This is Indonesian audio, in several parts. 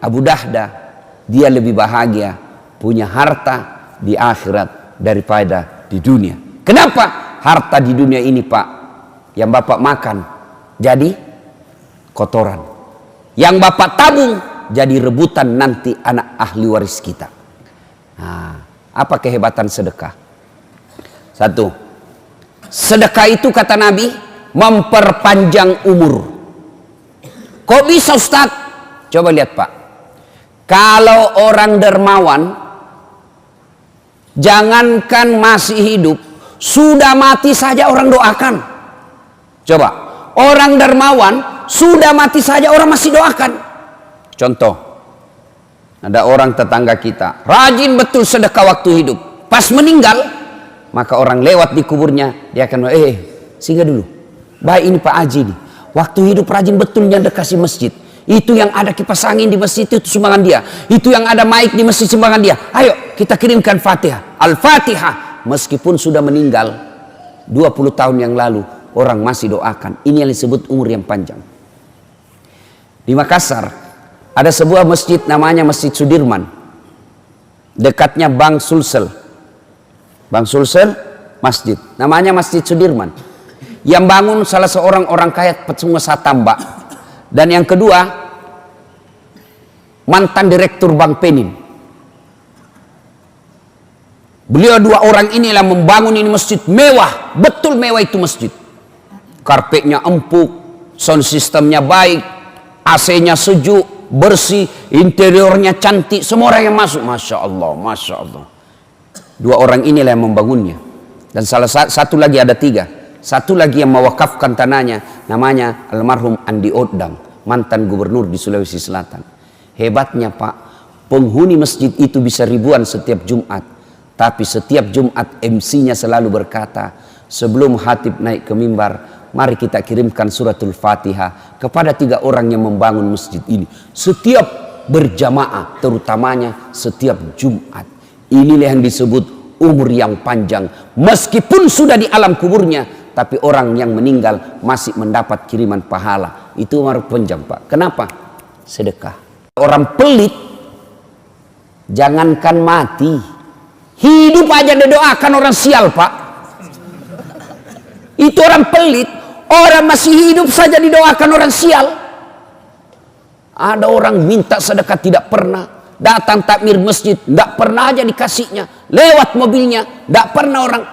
Abu Dahda, dia lebih bahagia punya harta di akhirat daripada di dunia. Kenapa? Harta di dunia ini Pak, yang Bapak makan jadi kotoran, yang Bapak tabung jadi rebutan nanti anak ahli waris kita. Nah, apa kehebatan sedekah? Satu, sedekah itu kata Nabi memperpanjang umur. Kok bisa Ustaz? Coba lihat Pak, kalau orang dermawan, jangankan masih hidup, sudah mati saja orang doakan. Coba, orang dermawan sudah mati saja orang masih doakan. Contoh, ada orang tetangga kita rajin betul sedekah waktu hidup, pas meninggal maka orang lewat di kuburnya, dia akan singgah dulu, baik ini Pak Haji nih, waktu hidup rajin betul yang dekasi masjid. Itu yang ada kipas angin di masjid itu sumbangan dia. Itu yang ada mic di masjid sumbangan dia. Ayo kita kirimkan Fatihah, Al-Fatihah. Meskipun sudah meninggal 20 tahun yang lalu, orang masih doakan. Ini yang disebut umur yang panjang. Di Makassar ada sebuah masjid namanya Masjid Sudirman, dekatnya Bank Sulsel. Bank Sulsel masjid namanya Masjid Sudirman. Yang bangun salah seorang orang kaya pengusaha tambak, dan yang kedua mantan direktur Bank Penin. Beliau dua orang inilah membangun ini masjid mewah, betul mewah itu masjid. Karpetnya empuk, sound systemnya baik, AC-nya sejuk, bersih, interiornya cantik, semua orang yang masuk, Masya Allah, Masya Allah. Dua orang inilah yang membangunnya. Dan salah satu lagi, ada tiga. Satu lagi yang mewakafkan tanahnya, namanya almarhum Andi Odang, mantan gubernur di Sulawesi Selatan. Hebatnya Pak, penghuni masjid itu bisa ribuan setiap Jumat. Tapi setiap Jumat MC-nya selalu berkata, sebelum khatib naik ke mimbar, mari kita kirimkan suratul Fatihah kepada tiga orang yang membangun masjid ini. Setiap berjamaah, terutamanya setiap Jumat. Inilah yang disebut umur yang panjang. Meskipun sudah di alam kuburnya, tapi orang yang meninggal masih mendapat kiriman pahala. Itu umur panjang Pak. Kenapa? Sedekah. Orang pelit, jangankan mati, hidup aja didoakan orang sial Pak. Itu orang pelit, orang masih hidup saja didoakan orang sial. Ada orang minta sedekah tidak pernah, datang takmir masjid tidak pernah aja dikasihnya, lewat mobilnya tidak pernah orang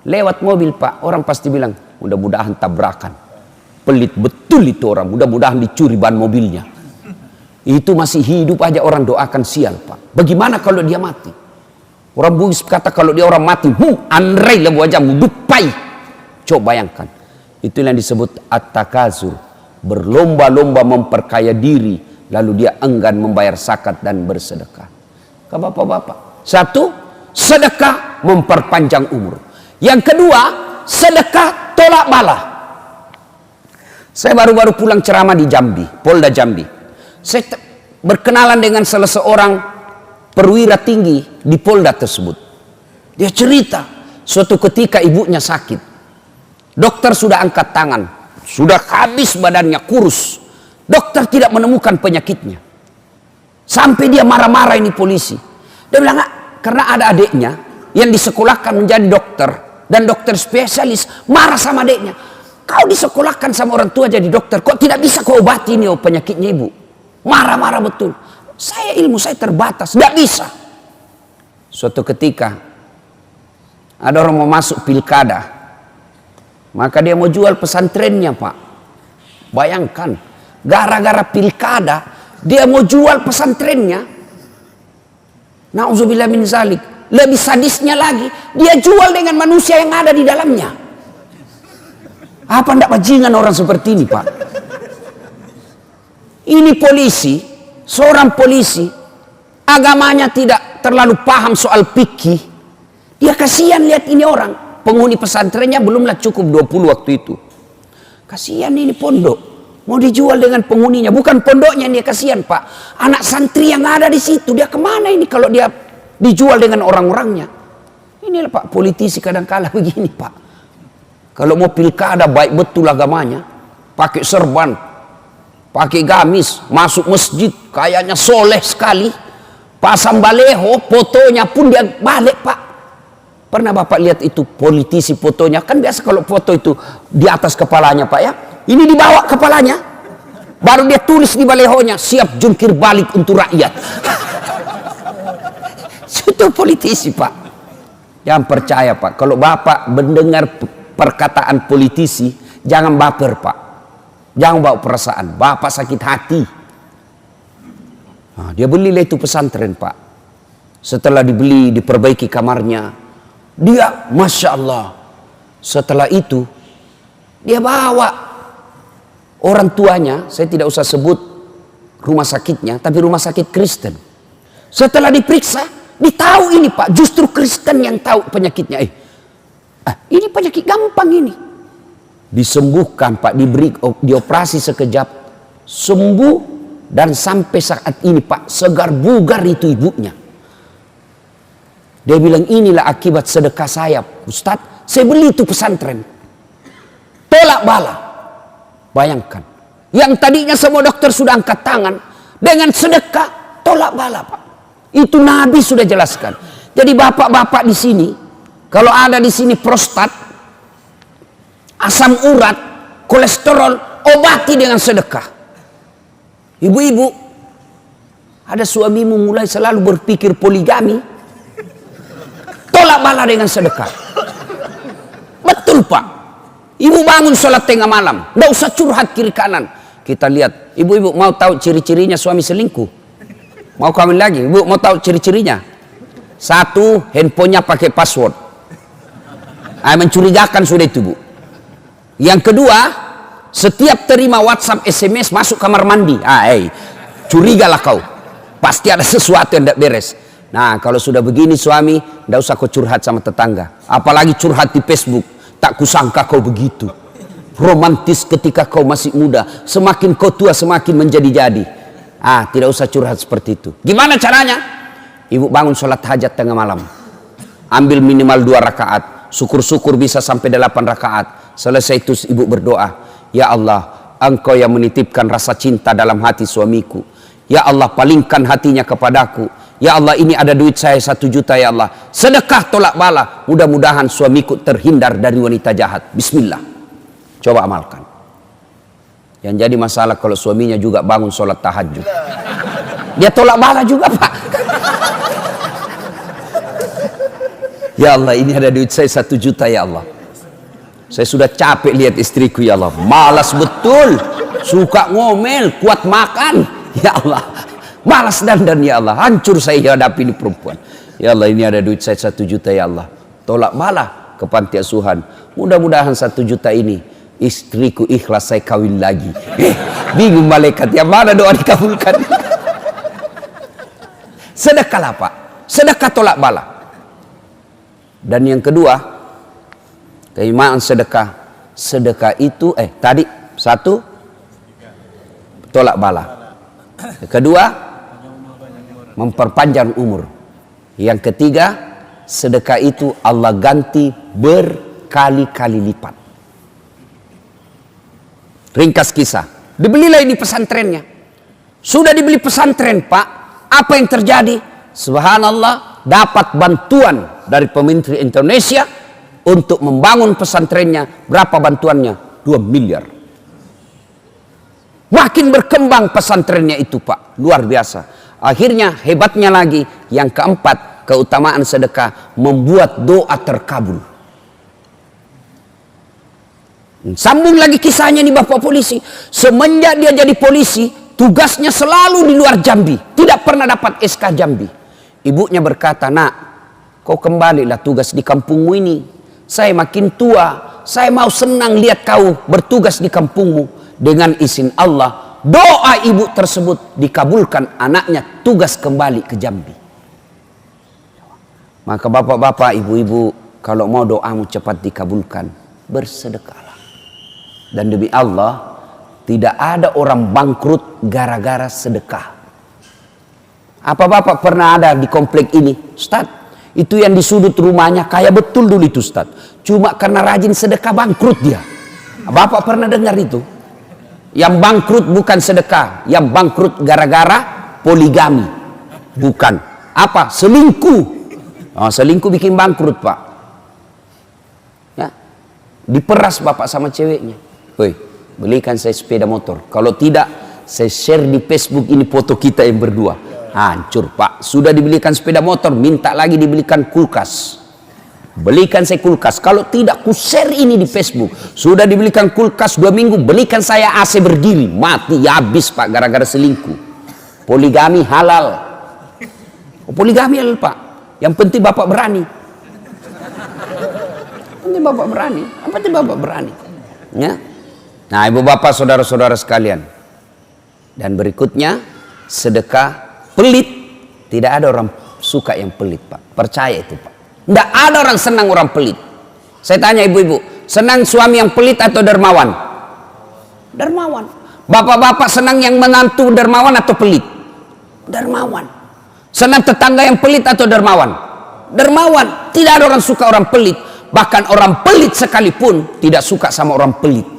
lewat mobil Pak, orang pasti bilang mudah-mudahan tabrakan. Pelit betul itu orang, mudah-mudahan dicuri ban mobilnya. Itu masih hidup aja orang doakan sial Pak. Bagaimana kalau dia mati? Orang Bugis kata kalau dia orang mati, andrai lah wajahmu, dupai. Coba bayangkan. Itu yang disebut at-takazur, berlomba-lomba memperkaya diri, lalu dia enggan membayar zakat dan bersedekah. Ke bapak-bapak, satu, sedekah memperpanjang umur. Yang kedua, sedekah tolak bala. Saya baru-baru pulang ceramah di Jambi, Polda Jambi. Saya berkenalan dengan salah seorang perwira tinggi di Polda tersebut. Dia cerita, suatu ketika ibunya sakit. Dokter sudah angkat tangan, sudah habis badannya, kurus. Dokter tidak menemukan penyakitnya. Sampai dia marah-marah ini polisi. Dia bilang, karena ada adiknya yang disekolahkan menjadi dokter dan dokter spesialis, marah sama adiknya. Kau disekolahkan sama orang tua jadi dokter, kok tidak bisa kau obati ini penyakitnya ibu? Marah-marah betul. Saya ilmu saya terbatas, tidak bisa. Suatu ketika ada orang mau masuk pilkada, maka dia mau jual pesantrennya Pak. Bayangkan, gara-gara pilkada dia mau jual pesantrennya. Nauzubillah min zalik. Lebih sadisnya lagi, dia jual dengan manusia yang ada di dalamnya. Apa ndak bajingan orang seperti ini Pak? Ini polisi, seorang polisi, agamanya tidak terlalu paham soal fikih. Dia kasihan lihat ini orang, penghuni pesantrennya belumlah cukup 20 waktu itu. Kasihan ini pondok, mau dijual dengan penghuninya, bukan pondoknya dia kasihan Pak. Anak santri yang ada di situ, dia kemana ini kalau dia dijual dengan orang-orangnya? Inilah Pak, politisi kadang-kala begini Pak. Kalau mau pilkada baik betul agamanya, pakai serban, pakai gamis, masuk masjid, kayaknya soleh sekali. Pasang baleho, fotonya pun dia balik, Pak. Pernah Bapak lihat itu politisi fotonya? Kan biasa kalau foto itu di atas kepalanya, Pak ya. Ini di bawah kepalanya. Baru dia tulis di balehonya, siap jungkir balik untuk rakyat. Itu politisi, Pak. Yang percaya, Pak, kalau Bapak mendengar perkataan politisi, jangan baper, Pak. Jangan bawa perasaan. Bapak sakit hati. Nah, dia belilah itu pesantren, Pak. Setelah dibeli, diperbaiki kamarnya, dia Masya Allah. Setelah itu dia bawa orang tuanya, saya tidak usah sebut rumah sakitnya, tapi rumah sakit Kristen. Setelah diperiksa, ditahu ini, Pak, justru Kristen yang tahu penyakitnya. Ini penyakit gampang ini. Disembuhkan, Pak, dioperasi sekejap, sembuh. Dan sampai saat ini, Pak, segar bugar itu ibunya. Dia bilang, inilah akibat sedekah saya, Ustadz. Saya beli itu pesantren. Tolak bala. Bayangkan. Yang tadinya semua dokter sudah angkat tangan. Dengan sedekah, tolak bala, Pak. Itu Nabi sudah jelaskan. Jadi bapak-bapak di sini, kalau ada di sini prostat, asam urat, kolesterol, obati dengan sedekah. Ibu-ibu, ada suamimu mulai selalu berpikir poligami, tolak bala dengan sedekah. Betul, Pak. Ibu bangun sholat tengah malam, nggak usah curhat kiri kanan. Kita lihat, ibu-ibu mau tahu ciri-cirinya suami selingkuh? Mau kawin lagi? Ibu mau tahu ciri-cirinya? Satu, handphonenya pakai password. Mencurigakan sudah itu, Bu. Yang kedua, setiap terima WhatsApp, SMS, masuk kamar mandi. Curigalah kau. Pasti ada sesuatu yang tidak beres. Nah, kalau sudah begini suami, tidak usah kau curhat sama tetangga. Apalagi curhat di Facebook. Tak kusangka kau begitu. Romantis ketika kau masih muda. Semakin kau tua, semakin menjadi-jadi. Tidak usah curhat seperti itu. Gimana caranya? Ibu bangun sholat hajat tengah malam. Ambil minimal 2 rakaat. Syukur-syukur bisa sampai 8 rakaat. Selesai itu ibu berdoa. Ya Allah, Engkau yang menitipkan rasa cinta dalam hati suamiku. Ya Allah, palingkan hatinya kepadaku. Ya Allah, ini ada duit saya 1 juta, ya Allah. Sedekah tolak bala. Mudah-mudahan suamiku terhindar dari wanita jahat. Bismillah. Coba amalkan. Yang jadi masalah kalau suaminya juga bangun sholat tahajud. Dia tolak bala juga, Pak. Ya Allah, ini ada duit saya 1 juta, ya Allah. Saya sudah capek lihat istriku, ya Allah. Malas betul. Suka ngomel, kuat makan. Ya Allah. Malas dandan, ya Allah. Hancur saya hadapi ini perempuan. Ya Allah, ini ada duit saya 1 juta, ya Allah. Tolak bala ke panti asuhan. Mudah-mudahan 1 juta ini istriku ikhlas saya kawin lagi. Bingung malaikat, yang mana doa dikabulkan? Sedekahlah, Pak. Sedekah tolak bala. Dan yang kedua, keutamaan sedekah. Sedekah itu tadi 1 tolak bala. Kedua, memperpanjang umur. Yang ketiga, sedekah itu Allah ganti berkali-kali lipat. Ringkas kisah. Dibelilah ini pesantrennya. Sudah dibeli pesantren, Pak. Apa yang terjadi? Subhanallah, dapat bantuan dari pemerintah Indonesia untuk membangun pesantrennya. Berapa bantuannya? 2 miliar. Makin berkembang pesantrennya itu, Pak. Luar biasa. Akhirnya hebatnya lagi, yang keempat, keutamaan sedekah membuat doa terkabul. Sambung lagi kisahnya nih Bapak polisi. Semenjak dia jadi polisi, tugasnya selalu di luar Jambi. Tidak pernah dapat SK Jambi. Ibunya berkata, nak, kau kembalilah tugas di kampungmu ini. Saya makin tua, saya mau senang lihat kau bertugas di kampungmu. Dengan izin Allah, doa ibu tersebut dikabulkan, anaknya tugas kembali ke Jambi. Maka bapak-bapak, ibu-ibu, kalau mau doamu cepat dikabulkan, bersedekahlah. Dan demi Allah, tidak ada orang bangkrut gara-gara sedekah. Apa bapak pernah ada di komplek ini? Ustaz, itu yang di sudut rumahnya kaya betul dulu itu Ustaz. Cuma karena rajin sedekah bangkrut dia. Bapak pernah dengar itu? Yang bangkrut bukan sedekah, yang bangkrut gara-gara poligami. Bukan. Apa? Selingkuh. Oh, selingkuh bikin bangkrut, Pak. Ya. Diperas bapak sama ceweknya. Woi, belikan saya sepeda motor. Kalau tidak, saya share di Facebook ini foto kita yang berdua. Hancur, Pak. Sudah dibelikan sepeda motor, minta lagi dibelikan kulkas. Belikan saya kulkas. Kalau tidak, ku share ini di Facebook. Sudah dibelikan kulkas 2 minggu, belikan saya AC berdiri. Mati, habis, Pak, gara-gara selingkuh. Poligami halal. Oh, poligami halal, Pak. Yang penting bapak berani. Penting bapak berani. Yang penting bapak berani. Ya. Nah, ibu bapak, saudara-saudara sekalian. Dan berikutnya, sedekah pelit. Tidak ada orang suka yang pelit, Pak. Percaya itu, Pak. Tidak ada orang senang orang pelit. Saya tanya ibu-ibu, senang suami yang pelit atau dermawan? Dermawan. Bapak-bapak senang yang menantu dermawan atau pelit? Dermawan. Senang tetangga yang pelit atau dermawan? Dermawan. Tidak ada orang suka orang pelit. Bahkan orang pelit sekalipun tidak suka sama orang pelit.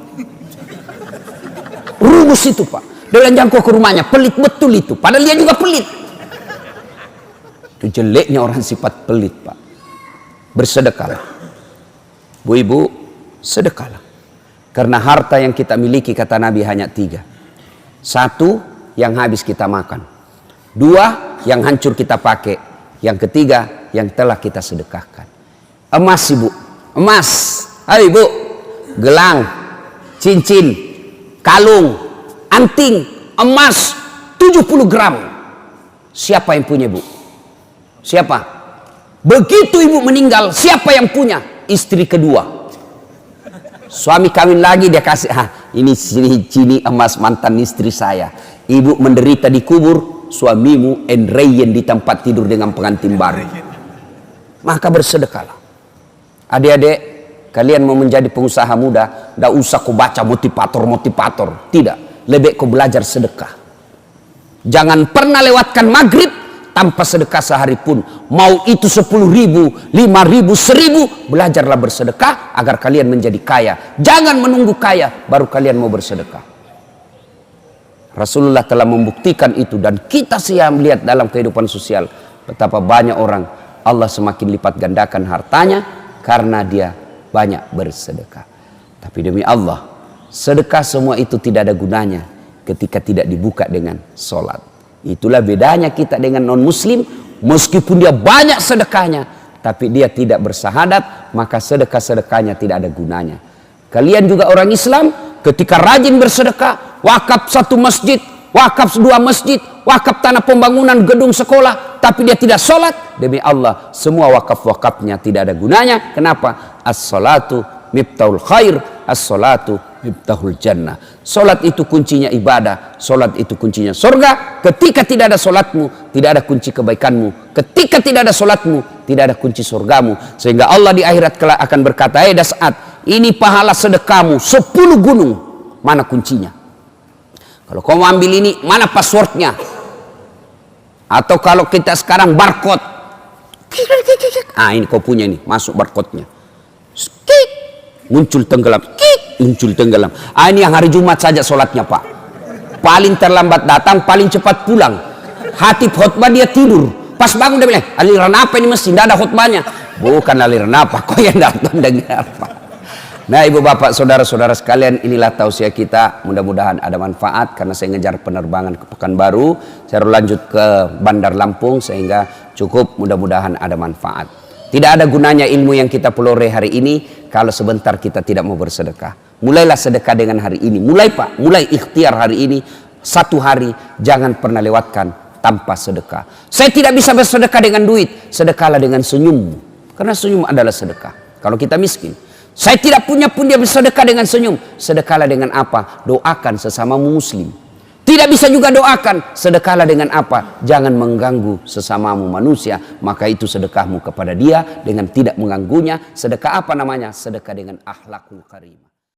Rumus itu, Pak. Dia jangkau ke rumahnya, pelit betul itu. Padahal dia juga pelit. Itu jeleknya orang sifat pelit, Pak. Bersedekahlah. Bu ibu, sedekahlah. Karena harta yang kita miliki, kata Nabi, hanya 3. 1, yang habis kita makan. 2, yang hancur kita pakai. Yang ketiga, yang telah kita sedekahkan. Emas, ibu. Emas. Ayo ibu. Gelang, cincin, kalung, anting, emas 70 gram. Siapa yang punya, Bu? Siapa? Begitu ibu meninggal, siapa yang punya? Istri kedua. Suami kawin lagi, dia kasih, ini sini emas mantan istri saya. Ibu menderita di kubur, suamimu enreyen di tempat tidur dengan pengantin baru. Maka bersedekahlah. Adik-adik, kalian mau menjadi pengusaha muda, tidak usah kau baca motivator. Tidak, lebih kau belajar sedekah. Jangan pernah lewatkan maghrib tanpa sedekah sehari pun. Mau itu 10.000, 5.000, 1.000, belajarlah bersedekah agar kalian menjadi kaya. Jangan menunggu kaya baru kalian mau bersedekah. Rasulullah telah membuktikan itu, dan kita siap melihat dalam kehidupan sosial betapa banyak orang Allah semakin lipat gandakan hartanya karena dia banyak bersedekah. Tapi demi Allah, sedekah semua itu tidak ada gunanya ketika tidak dibuka dengan sholat. Itulah bedanya kita dengan non-muslim. Meskipun dia banyak sedekahnya, tapi dia tidak bersahadat, maka sedekah-sedekahnya tidak ada gunanya. Kalian juga orang Islam, ketika rajin bersedekah, wakaf 1 masjid, wakaf 2 masjid, wakaf tanah pembangunan gedung sekolah, tapi dia tidak sholat, demi Allah, semua wakaf-wakafnya tidak ada gunanya. Kenapa? As-salatu miftahul khair, as-salatu miftahul jannah. Solat itu kuncinya ibadah, solat itu kuncinya surga. Ketika tidak ada solatmu, tidak ada kunci kebaikanmu. Ketika tidak ada solatmu, tidak ada kunci surgamu. Sehingga Allah di akhirat kelak akan berkata, Das'at, ini pahala sedekahmu 10 gunung, mana kuncinya? Kalau kau mau ambil ini, mana passwordnya? Atau kalau kita sekarang barcode, ini kau punya ini, masuk barcode-nya, muncul tenggelam, muncul tenggelam. Ini yang hari Jumat saja sholatnya, Pak. Paling terlambat datang, paling cepat pulang. Hatib khutbah dia tidur. Pas bangun dia bilang, aliran apa ini mesin? Tidak ada khutbahnya. Bukan aliran apa, kau yang datang dengar apa. Nah, ibu bapak, saudara-saudara sekalian, inilah tausiah kita. Mudah-mudahan ada manfaat, karena saya ngejar penerbangan ke Pekanbaru. Saya lanjut ke Bandar Lampung, sehingga cukup, mudah-mudahan ada manfaat. Tidak ada gunanya ilmu yang kita peloreh hari ini kalau sebentar kita tidak mau bersedekah. Mulailah sedekah dengan hari ini. Mulai, Pak, mulai ikhtiar hari ini. 1 hari jangan pernah lewatkan tanpa sedekah. Saya tidak bisa bersedekah dengan duit. Sedekahlah dengan senyum. Karena senyum adalah sedekah. Kalau kita miskin, saya tidak punya pun dia bersedekah dengan senyum. Sedekahlah dengan apa? Doakan sesamamu muslim. Tidak bisa juga doakan, sedekahlah dengan apa? Jangan mengganggu sesamamu manusia, maka itu sedekahmu kepada dia dengan tidak mengganggunya. Sedekah apa namanya? Sedekah dengan akhlakul karimah.